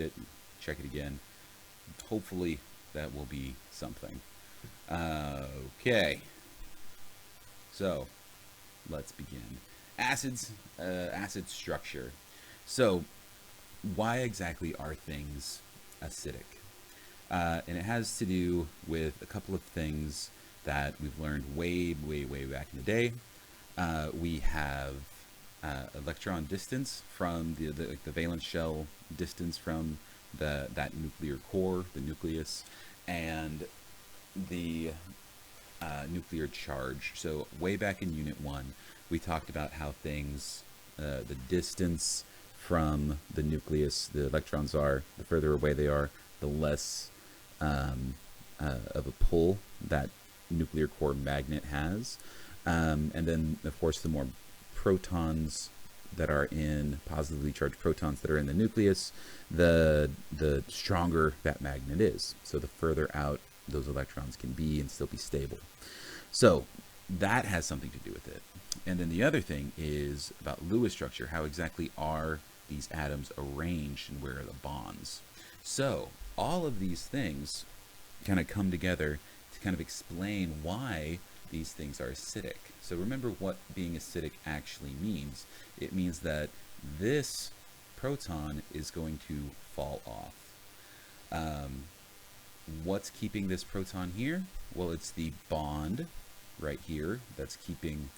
it, check it again. Hopefully that will be something. Okay, so let's begin. Acids, acid structure. So why exactly are things acidic? And it has to do with a couple of things that we've learned way back in the day. We have electron distance from like the valence shell distance from that nuclear core, the nucleus, and the nuclear charge. So way back in Unit 1, we talked about how things, the distance from the nucleus the electrons are, the further away they are, the less of a pull that nuclear core magnet has. And then, of course, the more protons that are in positively charged protons that are in the nucleus, the stronger that magnet is. So the further out those electrons can be and still be stable. So that has something to do with it. And then the other thing is about Lewis structure. How exactly are these atoms arranged and where are the bonds? So all of these things kind of come together to kind of explain why these things are acidic. So remember what being acidic actually means. It means that this proton is going to fall off. What's keeping this proton here? Well, it's the bond right here that's keeping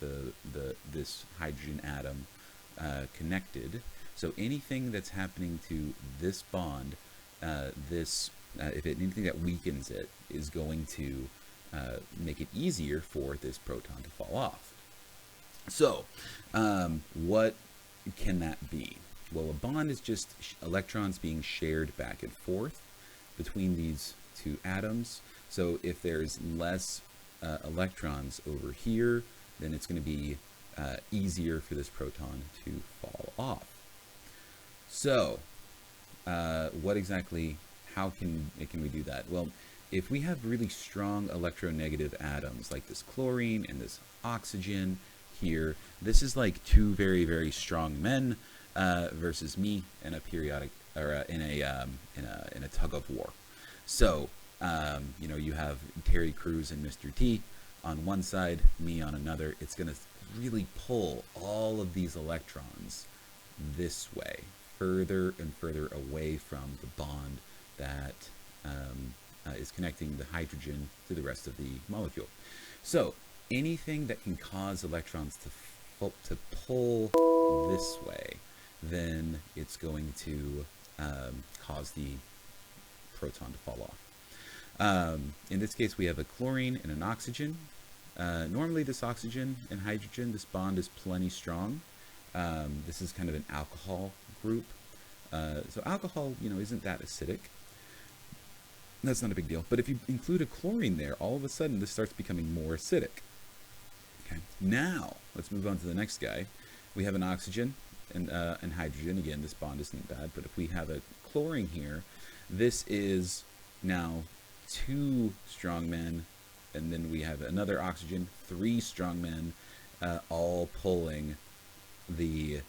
this hydrogen atom connected. So anything that's happening to this bond, anything that weakens it is going to make it easier for this proton to fall off. So what can that be? Well, a bond is just electrons being shared back and forth between these two atoms. So if there's less electrons over here, then it's going to be easier for this proton to fall off. So what exactly, how can we do that? Well, if we have really strong electronegative atoms like this chlorine and this oxygen here, this is like two very strong men versus me in a periodic or in a tug of war. So you have Terry Crews and Mr. T on one side, me on another. It's going to really pull all of these electrons this way, further and further away from the bond that is connecting the hydrogen to the rest of the molecule. So anything that can cause electrons to pull this way, then it's going to cause the proton to fall off. In this case, we have a chlorine and an oxygen. Normally this oxygen and hydrogen, this bond is plenty strong. This is kind of an alcohol group. So alcohol, isn't that acidic. That's not a big deal. But if you include a chlorine there, all of a sudden this starts becoming more acidic. Okay. Now, let's move on to the next guy. We have an oxygen and hydrogen. Again, this bond isn't bad. But if we have a chlorine here, this is now 2 strong men. And then we have another oxygen, 3 strong men, all pulling the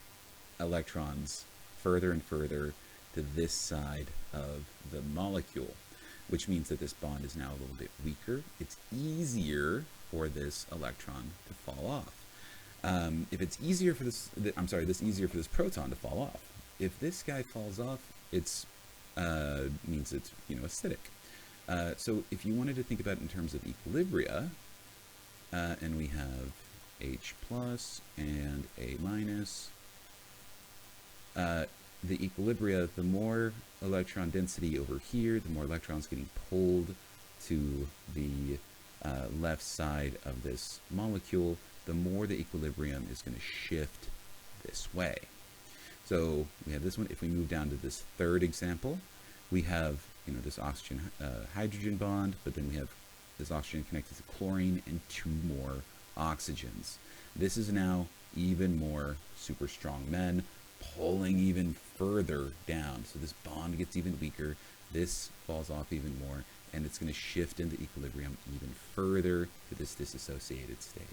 electrons further and further to this side of the molecule, which means that this bond is now a little bit weaker. It's easier for this electron to fall off. If it's easier for this easier for this proton to fall off. If this guy falls off, it's means it's acidic. So if you wanted to think about it in terms of equilibria, and we have H plus and A minus, the equilibria, the more electron density over here, the more electrons getting pulled to the left side of this molecule, the more the equilibrium is going to shift this way. So we have this one. If we move down to this third example, we have this oxygen hydrogen bond, but then we have this oxygen connected to chlorine and 2 more oxygens. This is now even more super strong men pulling even further down. So this bond gets even weaker, this falls off even more, and it's going to shift into equilibrium even further to this disassociated state.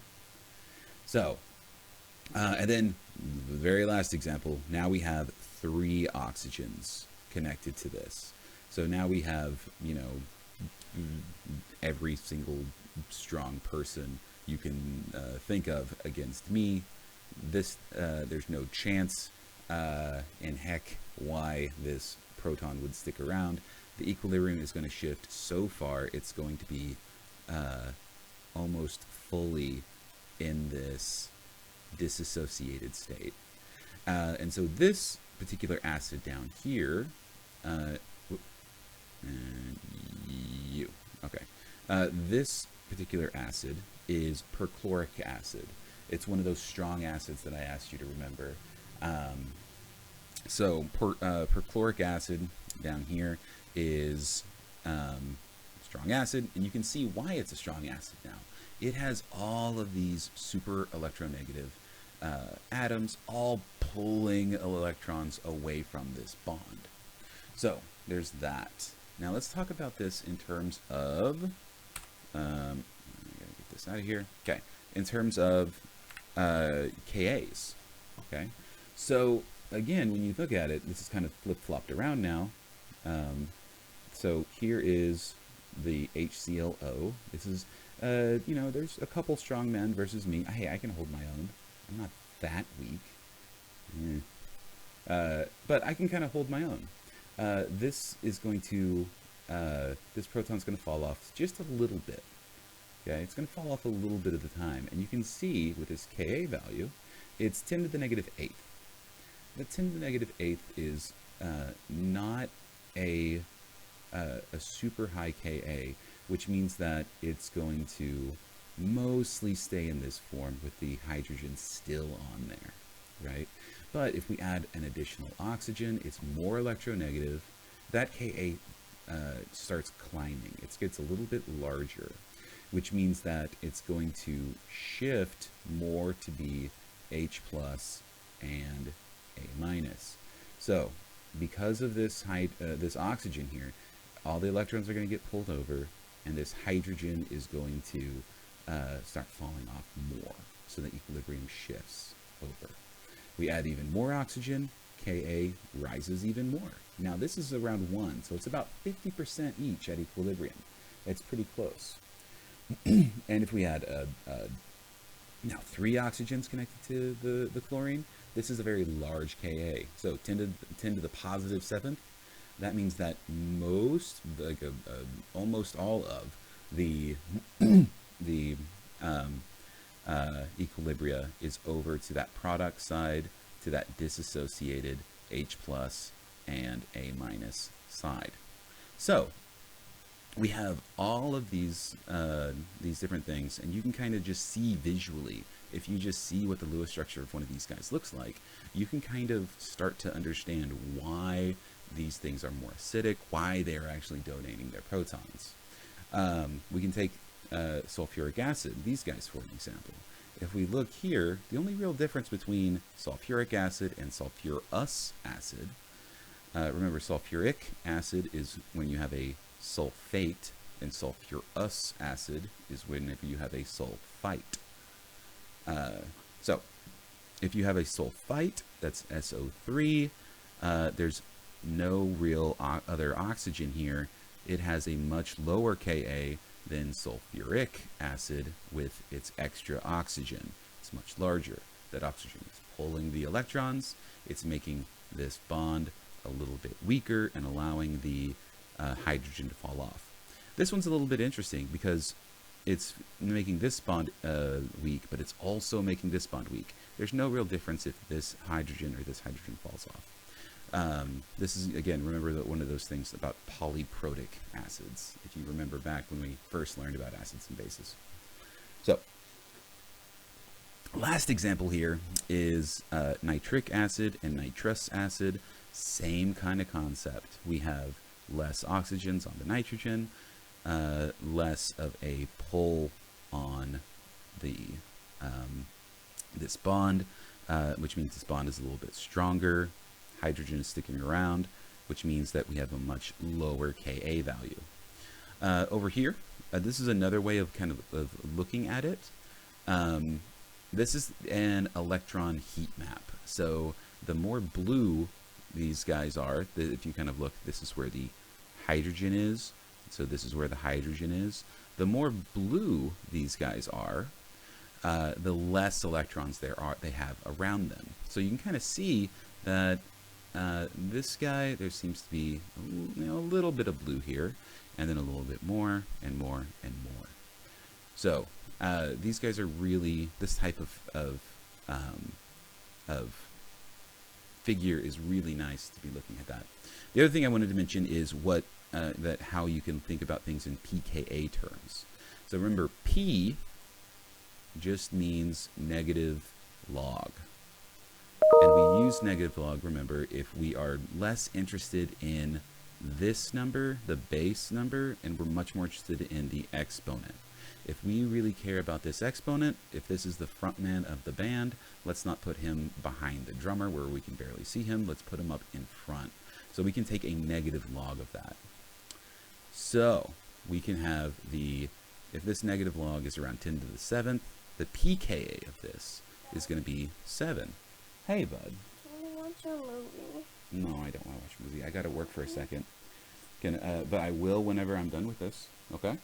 So, and then the very last example, now we have 3 oxygens. connected to this. So now we have, you know, every single strong person you can think of against me. This there's no chance in heck why this proton would stick around. The equilibrium is going to shift so far, it's going to be almost fully in this disassociated state. And so this particular acid down here, this particular acid is perchloric acid. It's one of those strong acids that I asked you to remember. So perchloric acid down here is strong acid, and you can see why it's a strong acid now. It has all of these super electronegative atoms all pulling electrons away from this bond. So there's that. Now let's talk about this in terms of, I gotta get this out of here. Okay, in terms of KAs. Okay, so again, when you look at it, this is kind of flip-flopped around now. So here is the HClO. This is, you know, there's a couple strong men versus me. Hey, I can hold my own. I'm not that weak. But I can kind of hold my own. This is going to, this proton's going to fall off just a little bit. Okay, it's going to fall off a little bit at a time. And you can see with this Ka value, it's 10 to the negative 8th. The 10 to the negative 8th is not a super high Ka, which means that it's going to mostly stay in this form with the hydrogen still on there, right? But if we add an additional oxygen, it's more electronegative. That Ka starts climbing. It gets a little bit larger, which means that it's going to shift more to be H plus and A minus. So because of this this oxygen here, all the electrons are going to get pulled over, and this hydrogen is going to start falling off more. So the equilibrium shifts over. We add even more oxygen, Ka rises even more. Now this is around 1, so it's about 50% each at equilibrium. It's pretty close. And if we add now 3 oxygens connected to the chlorine, this is a very large Ka. So 10 to the positive 7th. That means that most, like almost all of the the equilibria is over to that product side, to that disassociated H plus and A minus side. So we have all of these different things, and you can kind of just see visually, if you just see what the Lewis structure of one of these guys looks like, you can kind of start to understand why these things are more acidic, why they're actually donating their protons. We can take sulfuric acid, these guys for an example. If we look here, the only real difference between sulfuric acid and sulfurous acid, remember sulfuric acid is when you have a sulfate, and sulfurous acid is whenever you have a sulfite. So if you have a sulfite, that's SO3, there's no real other oxygen here. It has a much lower Ka than sulfuric acid with its extra oxygen. It's much larger. That oxygen is pulling the electrons. It's making this bond a little bit weaker and allowing the hydrogen to fall off. This one's a little bit interesting because it's making this bond weak, but it's also making this bond weak. There's no real difference if this hydrogen or this hydrogen falls off. This is, again, remember that one of those things about polyprotic acids, if you remember back when we first learned about acids and bases. So, last example here is nitric acid and nitrous acid. Same kind of concept. We have less oxygens on the nitrogen, less of a pull on the this bond, which means this bond is a little bit stronger. Hydrogen is sticking around, which means that we have a much lower Ka value. Over here, this is another way of kind of looking at it. This is an electron heat map. So the more blue these guys are. If you kind of look, this is where the hydrogen is. So this is where the hydrogen is. The more blue these guys are, the less electrons they have around them. So you can kind of see that this guy, there seems to be a little bit of blue here, and then a little bit more and more and more. So these guys are really, this type of figure is really nice to be looking at that. The other thing I wanted to mention is how you can think about things in pKa terms. So remember, P just means negative log. And we use negative log, remember, if we are less interested in this number, the base number, and we're much more interested in the exponent. If we really care about this exponent, if this is the front man of the band, let's not put him behind the drummer where we can barely see him. Let's put him up in front. So we can take a negative log of that. So we can have if this negative log is around 10 to the 7th, the pKa of this is going to be 7. Hey, bud. Can you watch a movie? No, I don't want to watch a movie. I got to work for a second. But I will whenever I'm done with this. Okay?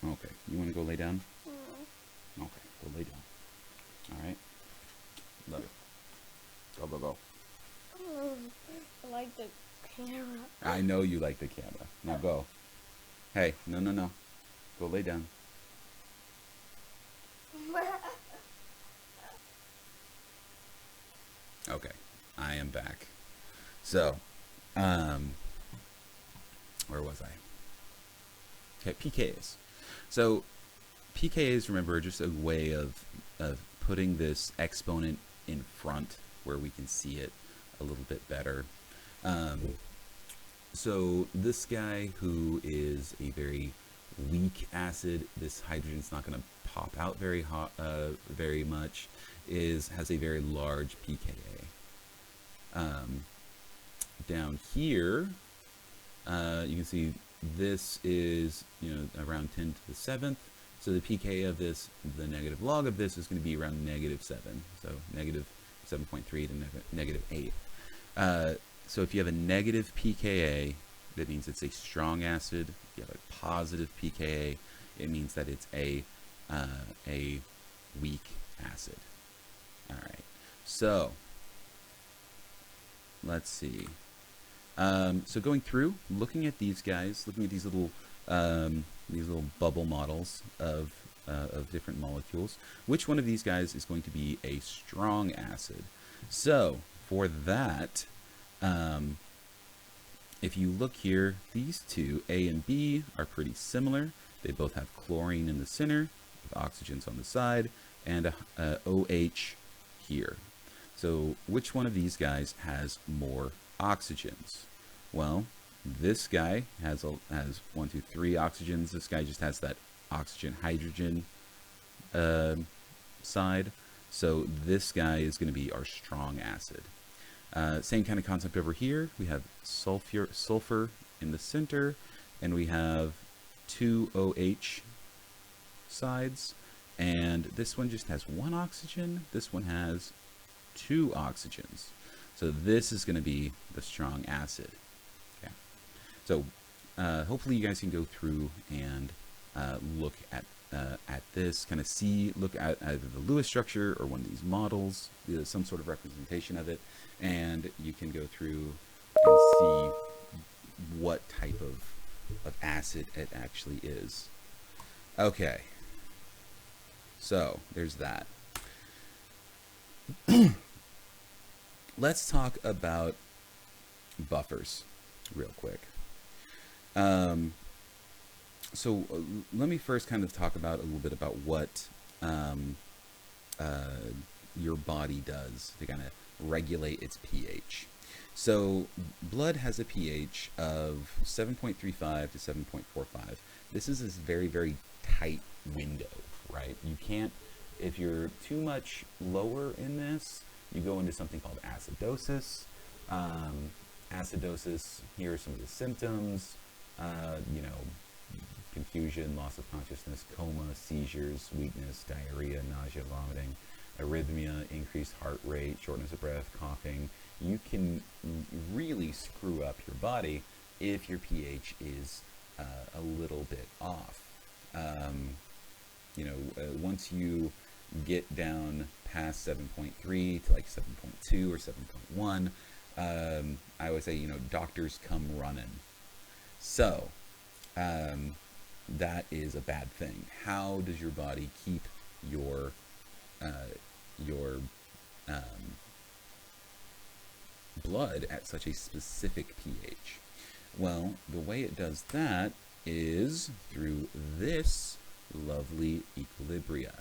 Okay. You want to go lay down? Okay. Go lay down. All right? Love it. Go, go, go. I like the camera. I know you like the camera. Now go. Hey, no, no, no. Go lay down. Okay, I am back. So, where was I? Okay, pKas. So, pKas, remember, are just a way of putting this exponent in front where we can see it a little bit better. So this guy, who is a very weak acid, this hydrogen's not going to pop out very much, has a very large pKa. Down here, you can see this is around 10 to the 7th. So the pKa of this, the negative log of this, is going to be around -7. So negative 7.3 to negative 8. So if you have a negative pKa, that means it's a strong acid. If you have a positive pKa, it means that it's a weak acid. All right. So let's see. So going through, looking at these guys, looking at these little bubble models of different molecules, which one of these guys is going to be a strong acid? So for that, if you look here, these two, A and B, are pretty similar. They both have chlorine in the center, with oxygens on the side, and a OH here. So which one of these guys has more oxygens? Well, this guy has 1, 2, 3 oxygens. This guy just has that oxygen-hydrogen side. So this guy is going to be our strong acid. Same kind of concept over here. We have sulfur in the center, and we have 2 OH sides. And this one just has 1 oxygen. This one has 2 oxygens. So this is going to be the strong acid. Okay. So hopefully you guys can go through and look at this, kind of look at either the Lewis structure or one of these models, some sort of representation of it, and you can go through and see what type of acid it actually is. Okay, so there's that. Let's talk about buffers real quick. So let me first kind of talk about a little bit about what your body does to kind of regulate its pH. So blood has a pH of 7.35 to 7.45. This is a very, very tight window, right? You can't, if you're too much lower in this, you go into something called acidosis. Acidosis, here are some of the symptoms, confusion, loss of consciousness, coma, seizures, weakness, diarrhea, nausea, vomiting, arrhythmia, increased heart rate, shortness of breath, coughing, you can really screw up your body if your pH is a little bit off. Once you get down past 7.3 to like 7.2 or 7.1, I always say, doctors come running. So, that is a bad thing. How does your body keep your blood at such a specific pH? Well, the way it does that is through this lovely equilibria.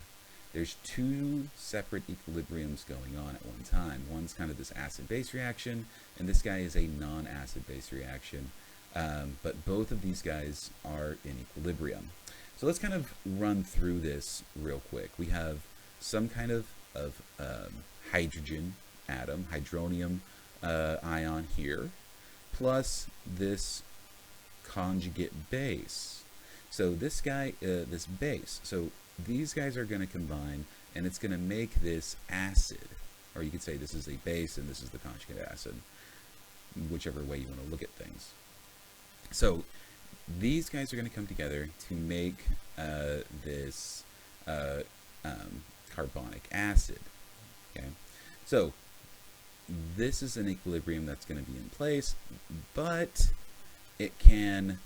There's two separate equilibriums going on at one time. One's kind of this acid-base reaction, and this guy is a non-acid-base reaction. But both of these guys are in equilibrium. So let's kind of run through this real quick. We have some kind of hydrogen atom, hydronium ion here, plus this conjugate base. So this guy, this base, so these guys are going to combine, and it's going to make this acid. Or you could say this is a base and this is the conjugate acid, whichever way you want to look at things. So these guys are going to come together to make this carbonic acid. Okay, so this is an equilibrium that's going to be in place, but it can,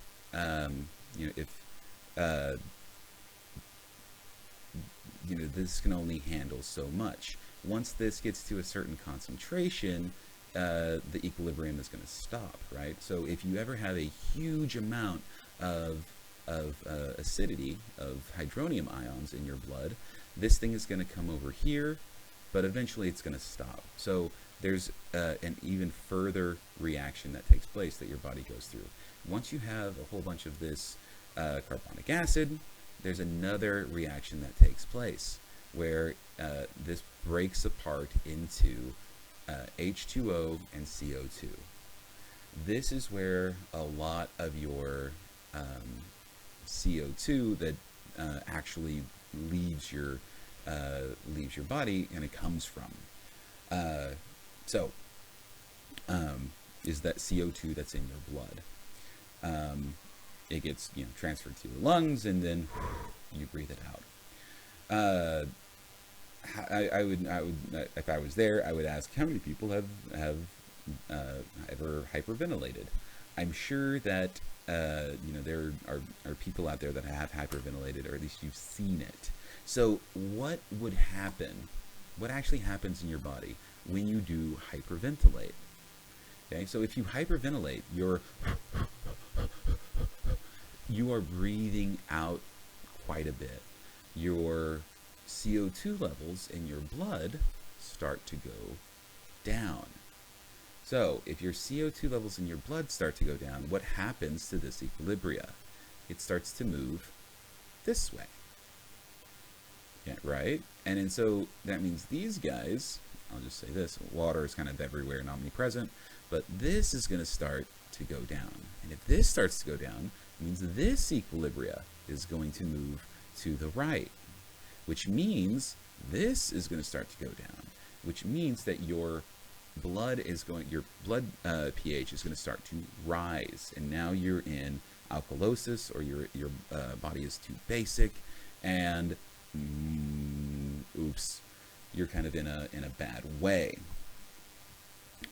this can only handle so much. Once this gets to a certain concentration, the equilibrium is going to stop, right? So if you ever have a huge amount of acidity, of hydronium ions in your blood, this thing is going to come over here, but eventually it's going to stop. So there's an even further reaction that takes place that your body goes through. Once you have a whole bunch of this carbonic acid, there's another reaction that takes place where this breaks apart into H2O and CO2. This is where a lot of your CO2 that actually leaves your body and it comes from. Is that CO2 that's in your blood. It gets transferred to your lungs, and then you breathe it out. I would, if I was there, I would ask how many people have ever hyperventilated. I'm sure that there are people out there that have hyperventilated, or at least you've seen it. So what would happen? What actually happens in your body when you do hyperventilate? Okay, so if you hyperventilate, you are breathing out quite a bit. Your CO2 levels in your blood start to go down. So if your CO2 levels in your blood start to go down, what happens to this equilibria? It starts to move this way. Yeah, right? And so that means these guys, I'll just say this, water is kind of everywhere and omnipresent, but this is going to start to go down. And if this starts to go down, it means this equilibria is going to move to the right, which means this is going to start to go down, which means that your blood pH is going to start to rise, and now you're in alkalosis, or your body is too basic, and oops, you're kind of in a bad way.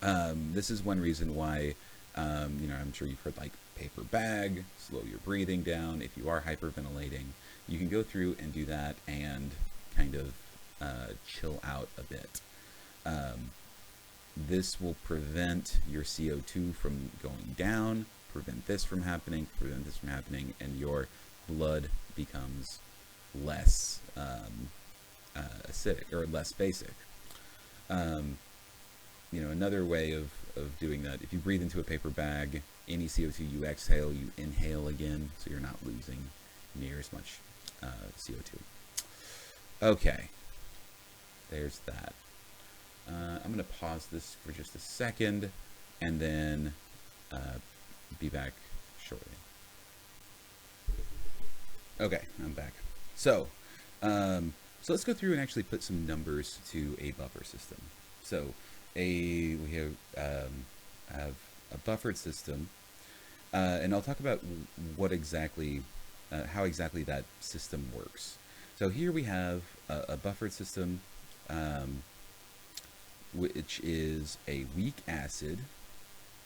This is one reason why I'm sure you've heard like paper bag, slow your breathing down. If you are hyperventilating, you can go through and do that and kind of chill out a bit. This will prevent your CO2 from going down, prevent this from happening, and your blood becomes less acidic, or less basic. Another way of doing that, if you breathe into a paper bag, any CO2 you exhale, you inhale again, so you're not losing near as much CO2. Okay, there's that. I'm going to pause this for just a second, and then be back shortly. Okay, I'm back. So let's go through and actually put some numbers to a buffer system. So have a buffered system, and I'll talk about what exactly, how exactly that system works. So here we have a buffered system, um, which is a weak acid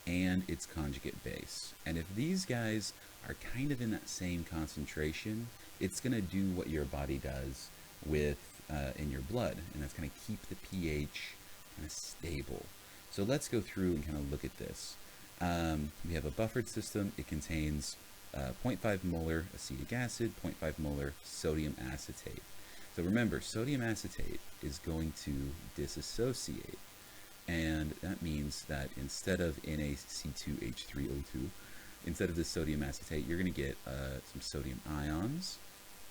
and its conjugate base. And if these guys are kind of in that same concentration, it's going to do what your body does with in your blood, and that's going to keep the pH kind of stable. So let's go through and kind of look at this. We have a buffered system. It contains 0.5 molar acetic acid, 0.5 molar sodium acetate. So remember, sodium acetate is going to disassociate. And that means that instead of NaC2H3O2, instead of this sodium acetate, you're going to get some sodium ions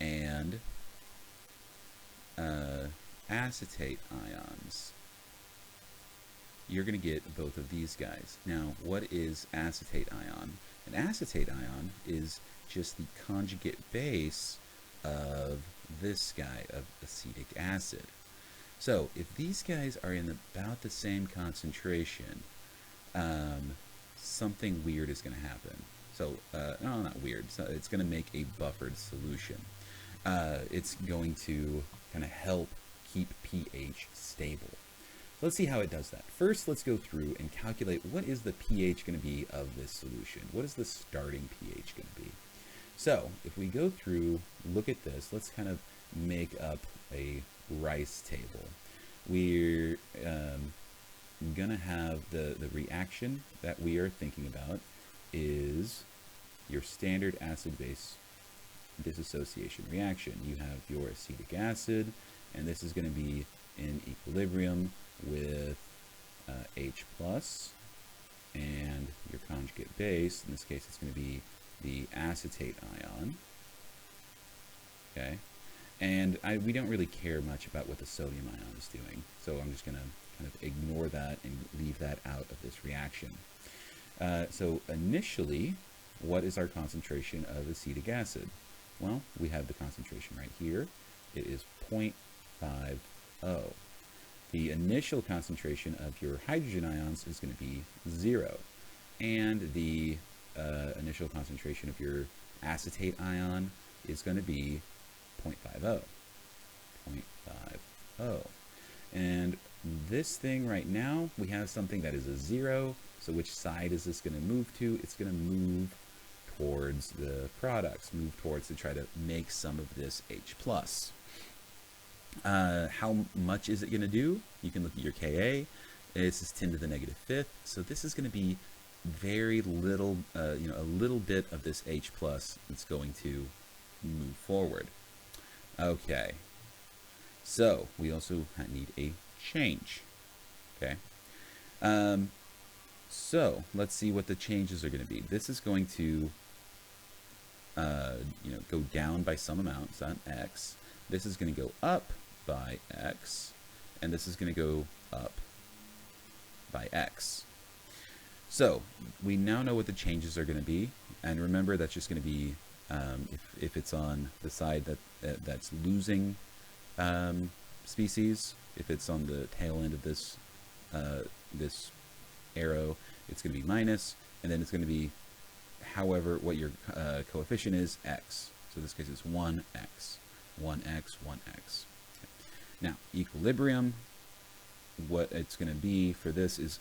and acetate ions. You're going to get both of these guys. Now, what is acetate ion? An acetate ion is just the conjugate base of this guy, of acetic acid. So if these guys are in about the same concentration, something weird is going to happen. So, no, not weird. So it's going to make a buffered solution. It's going to kind of help keep pH stable. Let's see how it does that. First, let's go through and calculate what is the pH going to be of this solution. What is the starting pH going to be? So if we go through, look at this, let's kind of make up a rice table. We're going to have the reaction that we are thinking about is your standard acid-base dissociation reaction. You have your acetic acid, and this is going to be in equilibrium with H plus and your conjugate base. In this case, it's going to be the acetate ion. Okay, and we don't really care much about what the sodium ion is doing, so I'm just going to kind of ignore that and leave that out of this reaction. So initially, what is our concentration of acetic acid? Well, we have the concentration right here. It is 0.50. The initial concentration of your hydrogen ions is going to be 0. And the initial concentration of your acetate ion is going to be 0.50. 0.50. And this thing right now, we have something that is a 0. So which side is this going to move to? It's going to move towards the products, move towards to try to make some of this H+. How much is it going to do? You can look at your Ka. This is 10 to the negative fifth. So this is going to be very little, a little bit of this H+ that's going to move forward. Okay. So we also need a change. Okay. So let's see what the changes are going to be. This is going to, go down by some amount, so on X. This is going to go up by X, and this is going to go up by X. So we now know what the changes are going to be, and remember that's just going to be if it's on the side that's losing species. If it's on the tail end of this this arrow, it's going to be minus, and then it's going to be however what your coefficient is, x. So in this case it's 1x, 1x, 1x. Now, equilibrium, what it's going to be for this is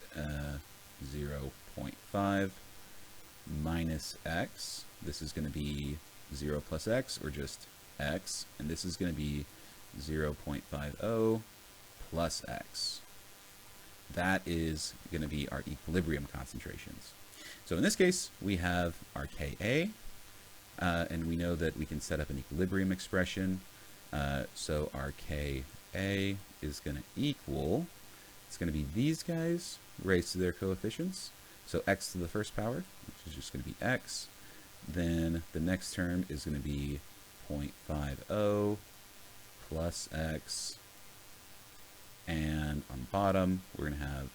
0.5 minus x. This is going to be 0 plus x, or just x. And this is going to be 0.50 plus x. That is going to be our equilibrium concentrations. So in this case, we have our Ka, and we know that we can set up an equilibrium expression. So our Ka is going to equal, it's going to be these guys raised to their coefficients. So x to the first power, which is just going to be x. Then the next term is going to be 0.50 plus x. And on the bottom, we're going to have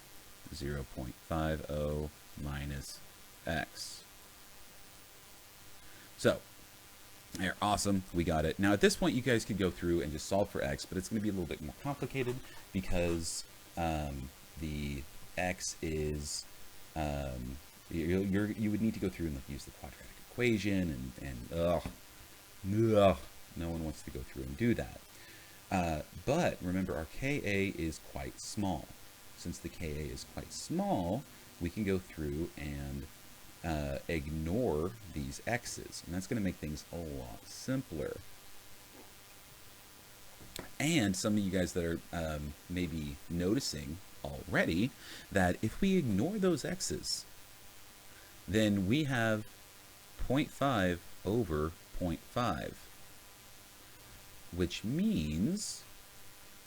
0.50 minus x. So, there, awesome, we got it. Now at this point, you guys could go through and just solve for x, but it's going to be a little bit more complicated because the x is, you would need to go through and like use the quadratic equation, and no one wants to go through and do that. But remember, our Ka is quite small. Since the Ka is quite small, we can go through and ignore these x's, and that's going to make things a lot simpler. And some of you guys that are maybe noticing already that if we ignore those x's, then we have 0.5 over 0.5, which means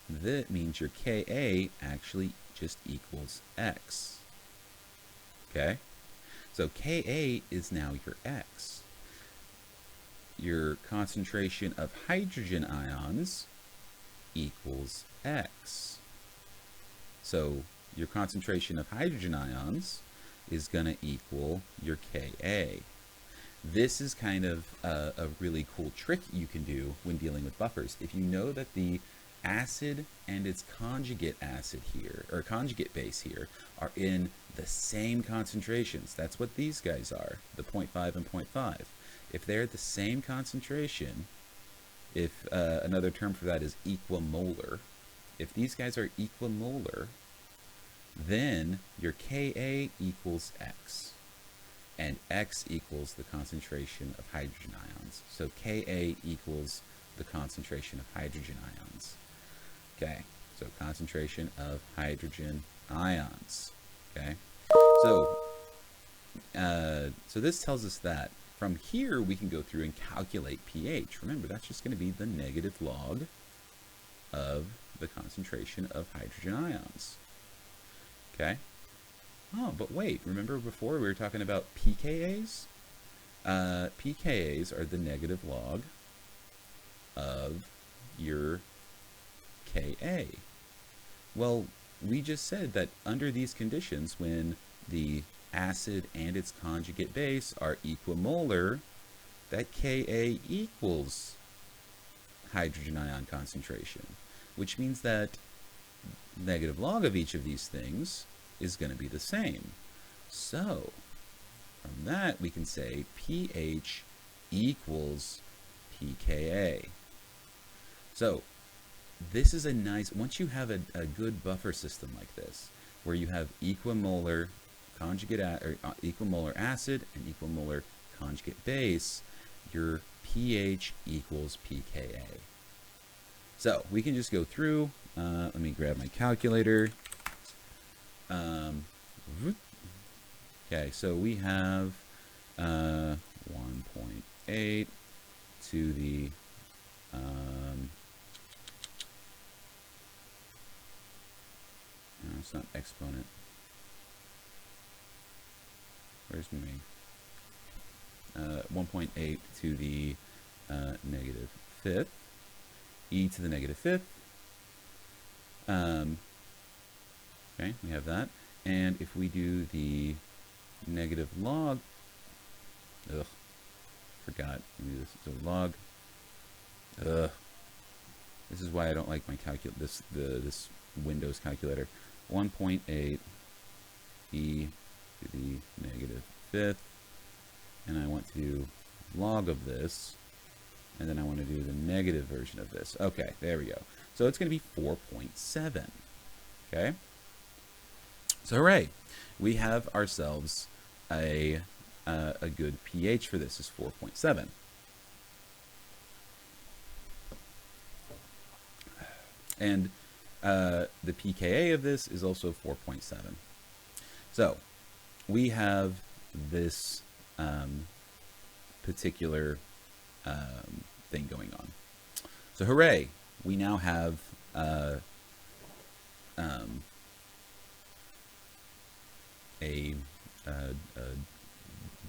your Ka actually just equals x. Okay? So Ka is now your x. Your concentration of hydrogen ions equals x. So your concentration of hydrogen ions is going to equal your Ka. This is kind of a really cool trick you can do when dealing with buffers. If you know that the acid and its conjugate acid here, or conjugate base here, are in the same concentrations, that's what these guys are, the 0.5 and 0.5. If they're at the same concentration, if another term for that is equimolar, if these guys are equimolar, then your Ka equals x, and x equals the concentration of hydrogen ions. So Ka equals the concentration of hydrogen ions. Okay, so concentration of hydrogen ions. Okay, so this tells us that from here we can go through and calculate pH. Remember, that's just going to be the negative log of the concentration of hydrogen ions. Okay. Oh, but wait, remember before we were talking about pKa's? pKa's are the negative log of your Ka. Well, we just said that under these conditions, when the acid and its conjugate base are equimolar, that Ka equals hydrogen ion concentration, which means that negative log of each of these things is going to be the same. So from that we can say pH equals pKa. So this is a nice, once you have a good buffer system like this, where you have equimolar conjugate equimolar acid and equimolar conjugate base, your pH equals pKa. So we can just go through. Let me grab my calculator. Okay, so we have 1.8 to the no, it's not exponent. Where's my 1.8 to the negative fifth, e to the negative fifth. Okay, we have that. And if we do the negative log, forgot. Maybe this is a log. This is why I don't like my this Windows calculator. 1.8 e to the negative fifth, and I want to do log of this, and then I want to do the negative version of this. Okay, there we go. So it's going to be 4.7. Okay. So hooray, we have ourselves a good pH for this, is 4.7. And the pKa of this is also 4.7. So we have this particular thing going on. So hooray, we now have a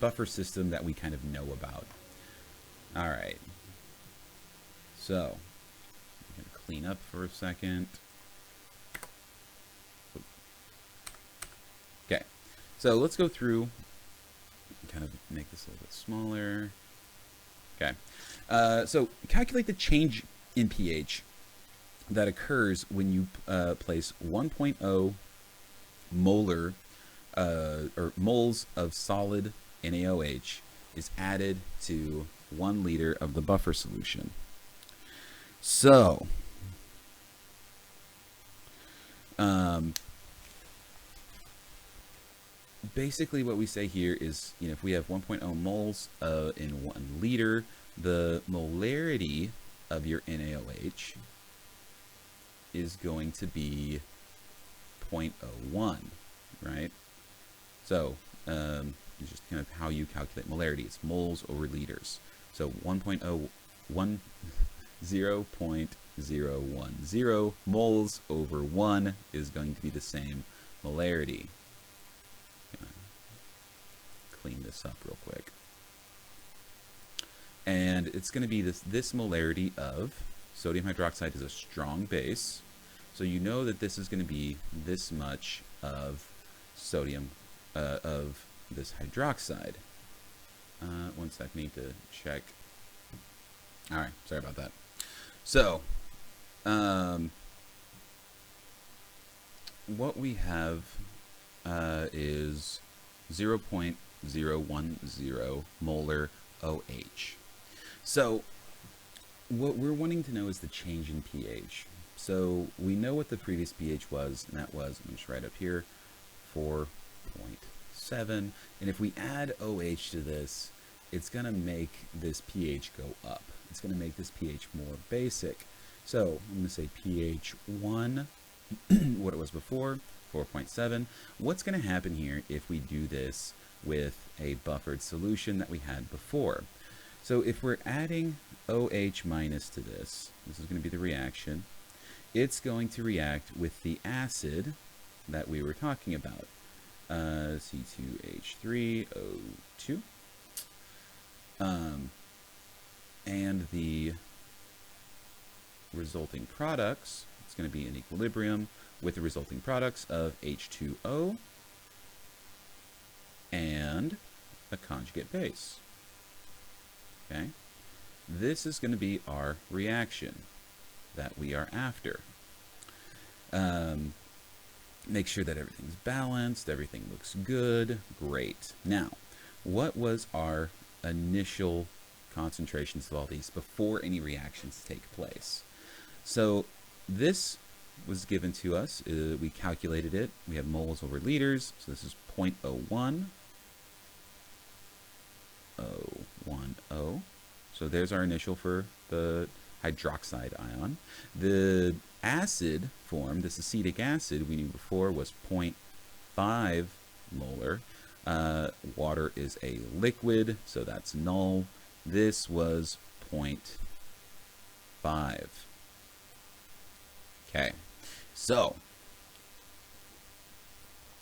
buffer system that we kind of know about. All right. So I'm going to clean up for a second. Okay. So let's go through and kind of make this a little bit smaller. Okay. So calculate the change in pH that occurs when you place 1.0 molar or moles of solid NaOH is added to 1 liter of the buffer solution. So, basically what we say here is, if we have 1.0 moles in 1 liter, the molarity of your NaOH is going to be 0.01, right? So, it's just kind of how you calculate molarity. It's moles over liters. So 0.010 moles over 1 is going to be the same molarity. Clean this up real quick. And it's going to be this molarity of sodium hydroxide is a strong base. So you know that this is going to be this much of sodium, of this hydroxide. One sec, I need to check. All right, sorry about that. So, what we have is 0.010 molar OH. So, what we're wanting to know is the change in pH. So, we know what the previous pH was, and that was, I'm just right up here, 4.7. And if we add OH to this, it's going to make this pH go up. It's going to make this pH more basic. So I'm going to say pH 1, what it was before, 4.7. What's going to happen here if we do this with a buffered solution that we had before? So if we're adding OH minus to this is going to be the reaction. It's going to react with the acid that we were talking about, C2H3O2. And the resulting products, it's going to be in equilibrium with the resulting products of H2O and a conjugate base. Okay? This is going to be our reaction that we are after. Make sure that everything's balanced, everything looks good, great. Now, what was our initial concentrations of all these before any reactions take place? So this was given to us, we calculated it, we have moles over liters, so this is 0.01, 010. So there's our initial for the hydroxide ion. The acid form, this acetic acid we knew before was 0.5 molar. Water is a liquid, so that's null. This was 0.5. Okay, so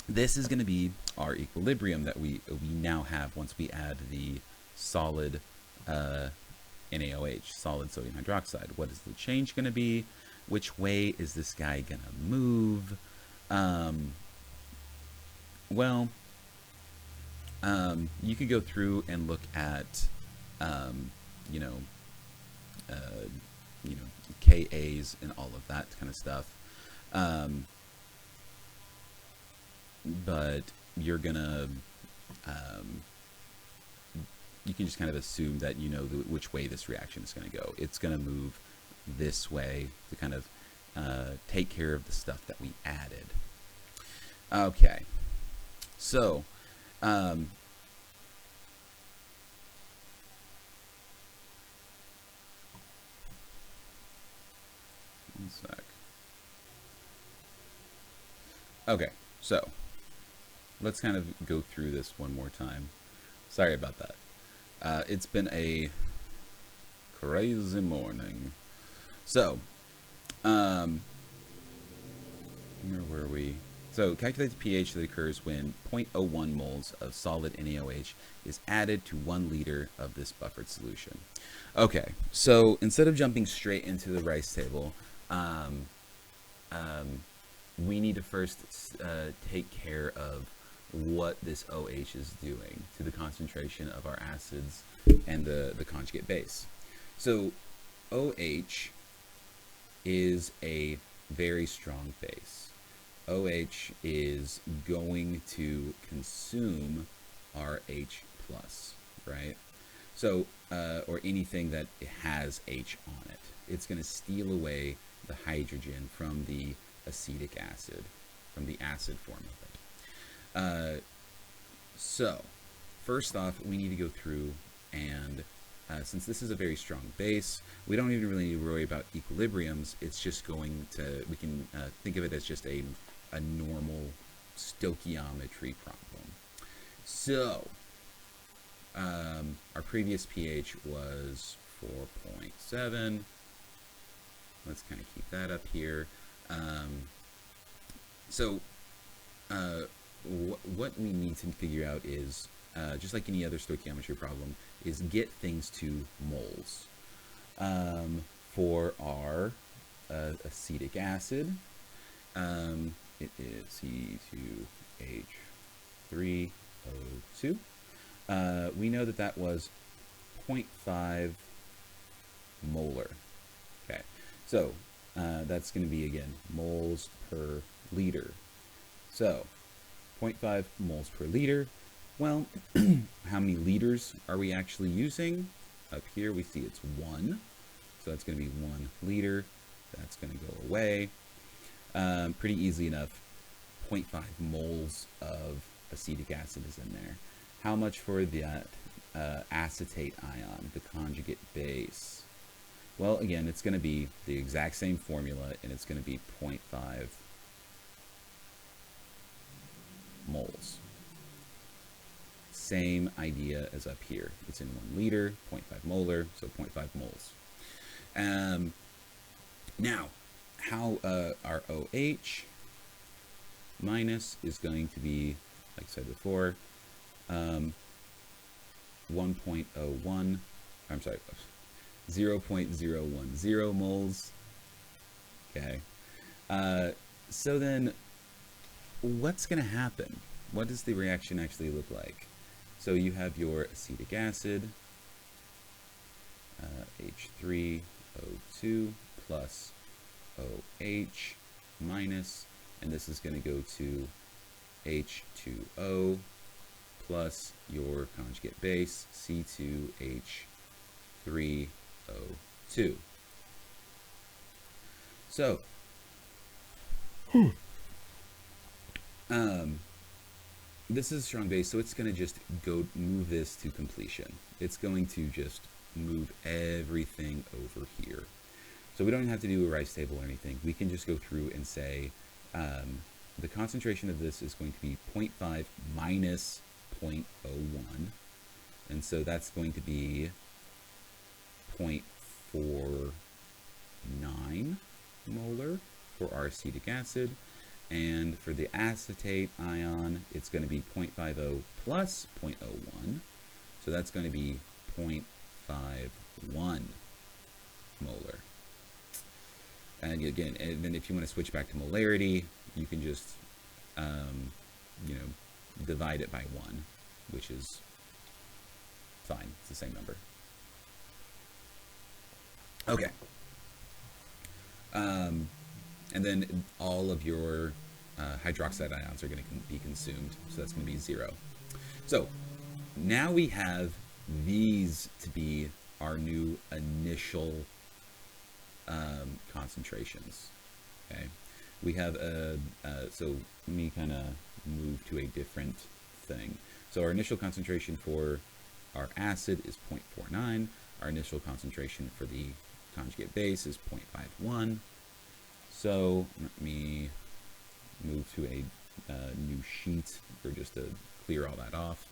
this is going to be our equilibrium that we now have once we add the solid NaOH, solid sodium hydroxide. What is the change going to be? Which way is this guy going to move? You could go through and look at, KAs and all of that kind of stuff. But you're gonna, you can just kind of assume that you know which way this reaction is going to go. It's going to move this way to kind of take care of the stuff that we added. Okay, so one sec. Okay, so let's kind of go through this one more time. Sorry about that. It's been a crazy morning. So, where were we? So, calculate the pH that occurs when 0.01 moles of solid NaOH is added to 1 liter of this buffered solution. Okay, so instead of jumping straight into the rice table, we need to first take care of what this OH is doing to the concentration of our acids and the conjugate base. So OH is a very strong base. OH is going to consume our H plus, right? So, or anything that has H on it. It's going to steal away the hydrogen from the acetic acid, from the acid form of it. So, first off, we need to go through and, since this is a very strong base, we don't even really need to worry about equilibriums. It's just going to, we can think of it as just a normal stoichiometry problem. So, our previous pH was 4.7. Let's kind of keep that up here. What we need to figure out is, just like any other stoichiometry problem, is get things to moles. For our acetic acid, it is C2H3O2. We know that that was 0.5 molar. Okay, so that's going to be, again, moles per liter. So 0.5 moles per liter. Well, how many liters are we actually using? Up here we see it's 1. So that's going to be 1 liter. That's going to go away. Pretty easy enough. 0.5 moles of acetic acid is in there. How much for that acetate ion, the conjugate base? Well, again, it's going to be the exact same formula, and it's going to be 0.5 moles. Same idea as up here. It's in 1 liter, 0.5 molar, so 0.5 moles. Now, how our OH minus is going to be, like I said before, 1.01, I'm sorry, 0.010 moles. Okay. So then, what's going to happen? What does the reaction actually look like? So you have your acetic acid, H3O2 plus OH minus, and this is going to go to H2O plus your conjugate base, C2H3O2. So, this is a strong base, so it's going to just go move this to completion. It's going to just move everything over here. So we don't even have to do a rice table or anything. We can just go through and say the concentration of this is going to be 0.5 minus 0.01. And so that's going to be 0.49 molar for our acetic acid. And for the acetate ion, it's going to be 0.50 plus 0.01. So that's going to be 0.51 molar. And again, and then if you want to switch back to molarity, you can just, divide it by 1, which is fine. It's the same number. Okay. And then all of your hydroxide ions are going to be consumed, so that's going to be 0. So now we have these to be our new initial concentrations. Okay, we have so let me kind of move to a different thing. So our initial concentration for our acid is 0.49. Our initial concentration for the conjugate base is 0.51. So let me move to a new sheet for just to clear all that off.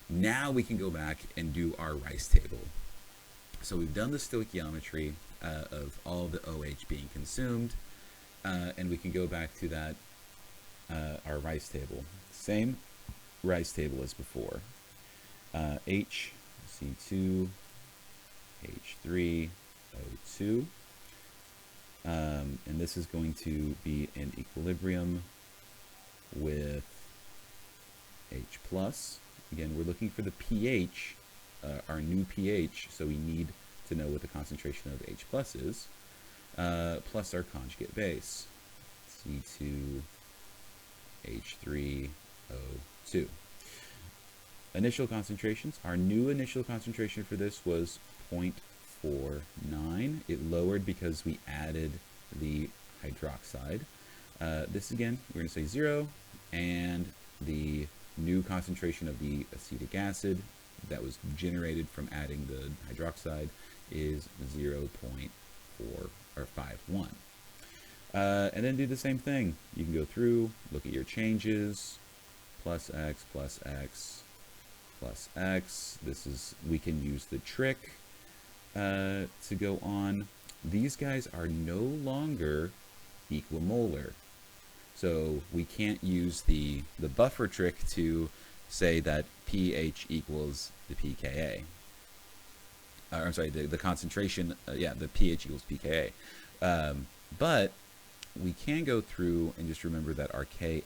Now we can go back and do our rice table. So we've done the stoichiometry of all the OH being consumed, and we can go back to that, our rice table. Same rice table as before. HC2, H3O2. And this is going to be in equilibrium with H plus. Again, we're looking for the pH, our new pH, so we need to know what the concentration of H plus is, plus our conjugate base, H3O2. Initial concentrations. Our new initial concentration for this was 0.49. It lowered because we added the hydroxide. This again, we're going to say 0, and the new concentration of the acetic acid that was generated from adding the hydroxide is 0.51. And then do the same thing. You can go through, look at your changes, plus x, plus x, plus x. This is, we can use the trick to go on. These guys are no longer equimolar. So we can't use the buffer trick to say that pH equals the pKa. I'm sorry, the concentration, the pH equals pKa. But we can go through and just remember that our Ka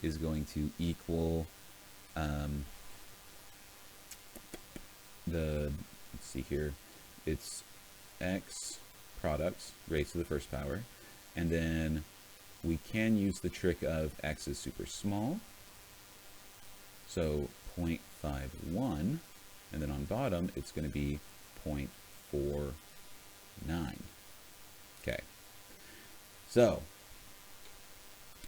is going to equal let's see here, it's x products raised to the first power, and then we can use the trick of x is super small, so 0.51, and then on bottom it's going to be 0.49. Okay, so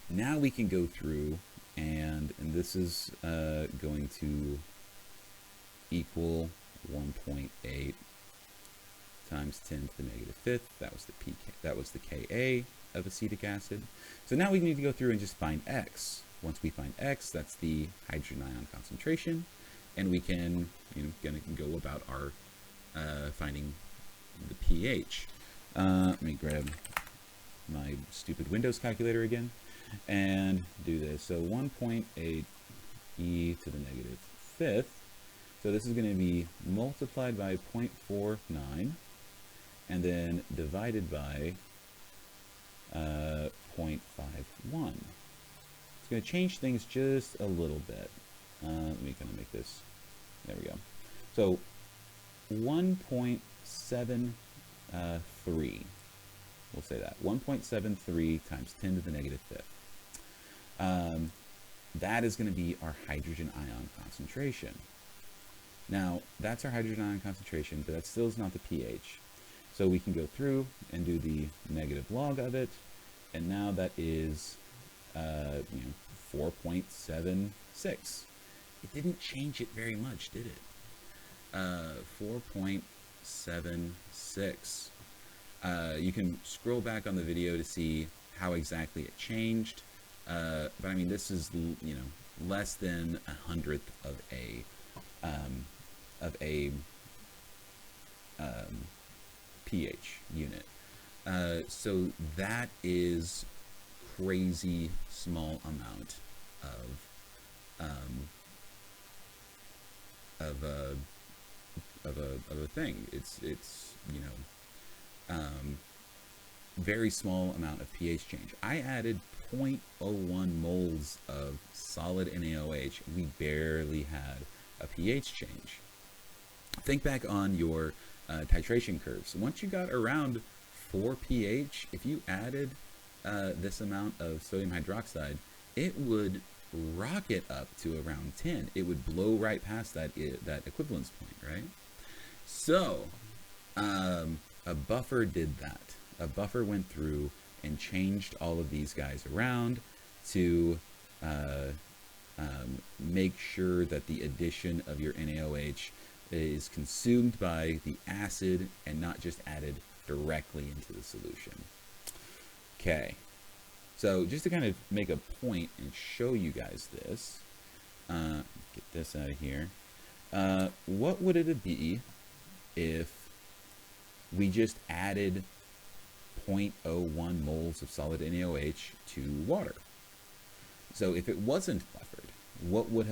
now we can go through and this is going to equal 1.8 times 10 to the negative fifth. That was the that was the Ka of acetic acid. So now we need to go through and just find x. Once we find x, that's the hydrogen ion concentration, and we can, gonna go about our finding the pH. Let me grab my stupid Windows calculator again and do this. So 1.8 e to the negative fifth. So this is going to be multiplied by 0.49 and then divided by 0.51. It's going to change things just a little bit. Let me kind of make this, there we go. So 1.73, we'll say that, 1.73 times 10 to the negative fifth. That is going to be our hydrogen ion concentration. Now, that's our hydrogen ion concentration, but that still is not the pH. So we can go through and do the negative log of it, and now that is 4.76. It didn't change it very much, did it? 4.76. You can scroll back on the video to see how exactly it changed, but I mean, this is, less than 1/100th of a pH unit. So that is crazy small amount of a thing. It's very small amount of pH change. I added 0.01 moles of solid NaOH, and we barely had a pH change. Think back on your titration curves. Once you got around 4 pH, if you added this amount of sodium hydroxide, it would rocket up to around 10. It would blow right past that equivalence point, right? So a buffer did that. A buffer went through and changed all of these guys around to make sure that the addition of your NaOH is consumed by the acid and not just added directly into the solution. Okay, so just to kind of make a point and show you guys this, get this out of here. What would it be if we just added 0.01 moles of solid NaOH to water? So if it wasn't buffered, what would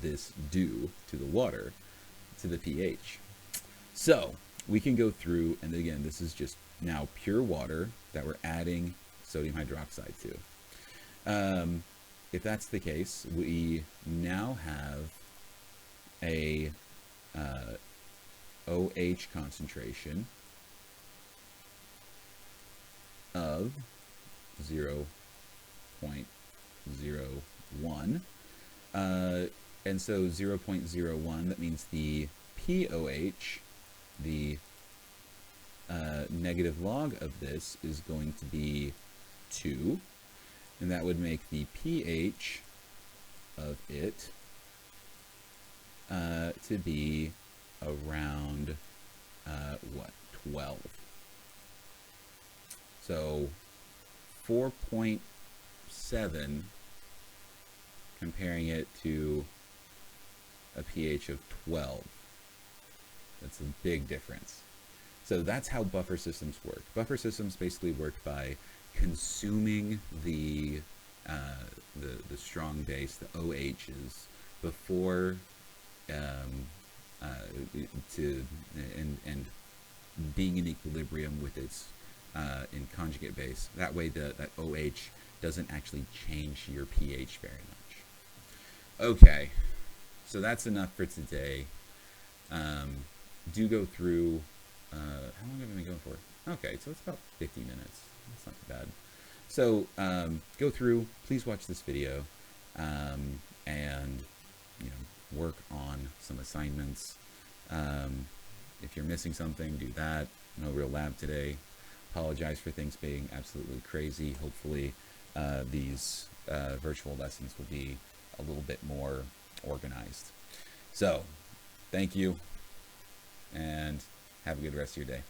this do to the water, to the pH? So we can go through, and again, this is just now pure water that we're adding sodium hydroxide to. If that's the case, we now have a OH concentration of 0.01. And so 0.01, that means the pOH, the negative log of this, is going to be 2. And that would make the pH of it to be around, 12. So 4.7, comparing it to a pH of 12. That's a big difference. So that's how buffer systems work. Buffer systems basically work by consuming the strong base, the OHs, before and being in equilibrium with its in conjugate base. That way that OH doesn't actually change your pH very much. Okay, so that's enough for today. Do go through, how long have I been going for? Okay, so it's about 50 minutes. That's not too bad. So go through, please watch this video, and work on some assignments. If you're missing something, do that. No real lab today. Apologize for things being absolutely crazy. Hopefully these virtual lessons will be a little bit more organized. So thank you, and have a good rest of your day.